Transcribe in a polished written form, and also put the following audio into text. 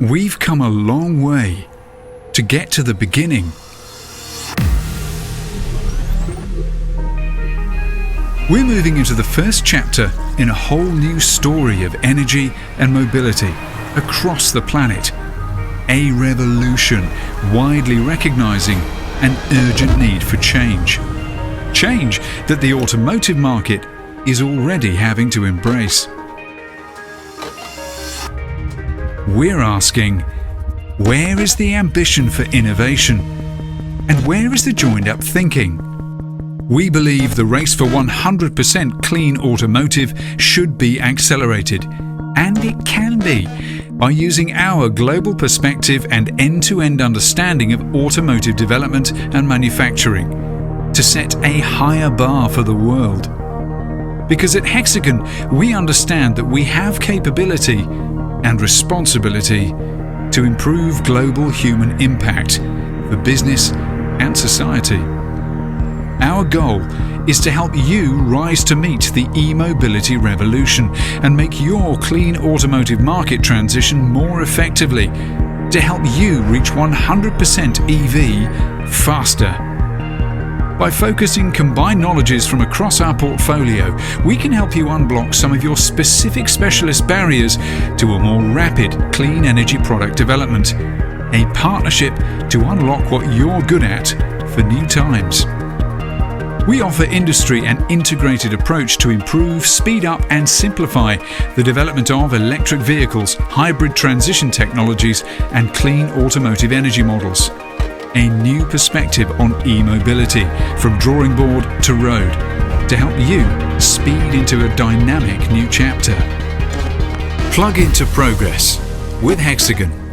We've come a long way to get to the beginning. We're moving into the first chapter in a whole new story of energy and mobility across the planet. A revolution widely recognizing an urgent need for change. Change that the automotive market is already having to embrace. We're asking, where is the ambition for innovation? And where is the joined-up thinking? We believe the race for 100% clean automotive should be accelerated, and it can be, by using our global perspective and end-to-end understanding of automotive development and manufacturing to set a higher bar for the world. Because at Hexagon, we understand that we have capability and responsibility to improve global human impact for business and society. Our goal is to help you rise to meet the e-mobility revolution and make your clean automotive market transition more effectively, to help you reach 100% EV faster. By focusing combined knowledges from across our portfolio, we can help you unblock some of your specific specialist barriers to a more rapid clean energy product development. A partnership to unlock what you're good at for new times. We offer industry and integrated approach to improve, speed up and simplify the development of electric vehicles, hybrid transition technologies and clean automotive energy models. A new perspective on e-mobility from drawing board to road to help you speed into a dynamic new chapter. Plug into progress with Hexagon.